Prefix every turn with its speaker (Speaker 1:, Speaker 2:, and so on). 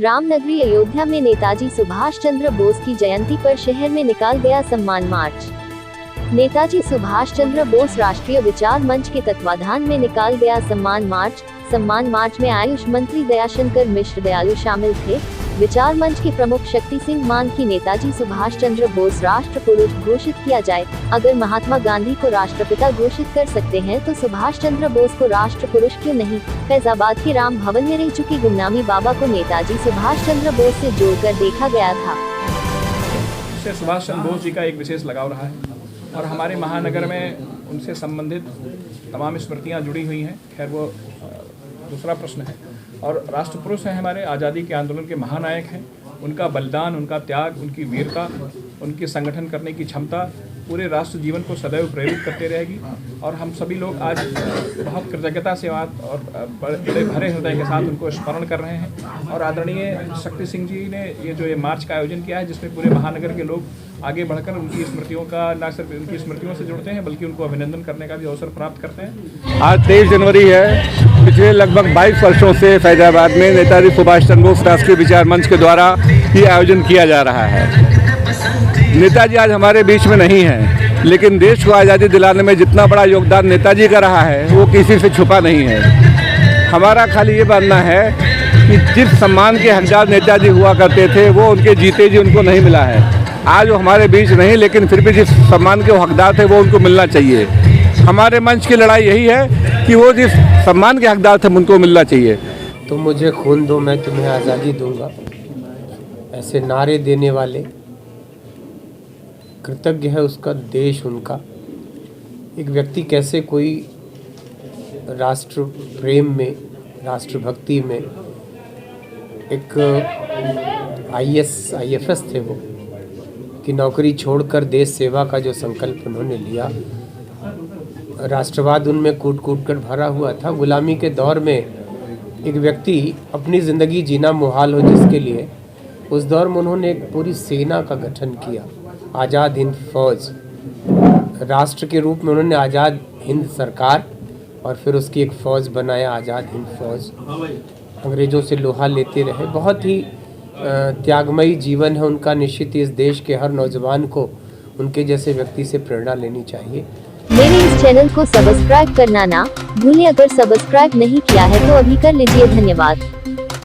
Speaker 1: रामनगरी अयोध्या में नेताजी सुभाष चंद्र बोस की जयंती पर शहर में निकाल गया सम्मान मार्च। नेताजी सुभाष चंद्र बोस राष्ट्रीय विचार मंच के तत्वाधान में निकाल गया सम्मान मार्च में आयुष मंत्री दयाशंकर मिश्र दयालु शामिल थे। विचार मंच के प्रमुख शक्ति सिंह मान की नेताजी सुभाष चंद्र बोस राष्ट्र पुरुष घोषित किया जाए। अगर महात्मा गांधी को राष्ट्रपिता घोषित कर सकते हैं तो सुभाष चंद्र बोस को राष्ट्र पुरुष क्यों नहीं। फैजाबाद के राम भवन में रह चुकी गुमनामी बाबा को नेताजी सुभाष चंद्र बोस से जोड़कर देखा गया था।
Speaker 2: इससे सुभाष चंद्र बोस जी का एक विशेष लगाव रहा है और हमारे महानगर में उनसे संबंधित तमाम स्मृतियाँ जुड़ी हुई हैं। खैर वो दूसरा प्रश्न है। और राष्ट्र पुरुष हैं, हमारे आज़ादी के आंदोलन के महानायक हैं। उनका बलिदान, उनका त्याग, उनकी वीरता, उनकी संगठन करने की क्षमता पूरे राष्ट्र जीवन को सदैव प्रेरित करते रहेगी। और हम सभी लोग आज बहुत कृतज्ञता से और बड़े भरे हृदय के साथ उनको स्मरण कर रहे हैं। और आदरणीय शक्ति सिंह जी ने ये मार्च का आयोजन किया है, जिसमें पूरे महानगर के लोग आगे बढ़कर उनकी स्मृतियों का न सिर्फ उनकी स्मृतियों से जुड़ते हैं बल्कि उनको अभिनंदन करने का भी अवसर प्राप्त करते हैं।
Speaker 3: आज 23 जनवरी है। पिछले लगभग 22 वर्षों से फैजाबाद में नेताजी सुभाष चंद्र बोस राष्ट्रीय विचार मंच के द्वारा ये आयोजन किया जा रहा है। नेताजी आज हमारे बीच में नहीं हैं, लेकिन देश को आज़ादी दिलाने में जितना बड़ा योगदान नेताजी का रहा है वो किसी से छुपा नहीं है। हमारा खाली ये मानना है कि जिस सम्मान के हकदार नेताजी हुआ करते थे वो उनके जीते जी उनको नहीं मिला है। आज वो हमारे बीच नहीं, लेकिन फिर भी जिस सम्मान के हकदार थे वो उनको मिलना चाहिए। हमारे मंच की लड़ाई यही है कि वो जिस सम्मान के हकदार थे उनको मिलना चाहिए।
Speaker 4: तुम मुझे खून दो, मैं तुम्हें आज़ादी दूंगा, ऐसे नारे देने वाले कृतज्ञ है उसका देश उनका। एक व्यक्ति कैसे कोई राष्ट्र प्रेम में, राष्ट्रभक्ति में, एक IFS थे वो, कि नौकरी छोड़कर देश सेवा का जो संकल्प उन्होंने लिया, राष्ट्रवाद उनमें कूट कूट कर भरा हुआ था। गुलामी के दौर में एक व्यक्ति अपनी ज़िंदगी जीना मुहाल हो जिसके लिए, उस दौर में उन्होंने एक पूरी सेना का गठन किया, आज़ाद हिंद फौज। राष्ट्र के रूप में उन्होंने आज़ाद हिंद सरकार और फिर उसकी एक फ़ौज बनाया, आज़ाद हिंद फौज। अंग्रेज़ों से लोहा लेते रहे। बहुत ही त्यागमयी जीवन है उनका। निश्चित ही इस देश के हर नौजवान को उनके जैसे व्यक्ति से प्रेरणा लेनी चाहिए।
Speaker 1: मेरे इस चैनल को सब्सक्राइब करना ना भूलें। अगर सब्सक्राइब नहीं किया है तो अभी कर लीजिए। धन्यवाद।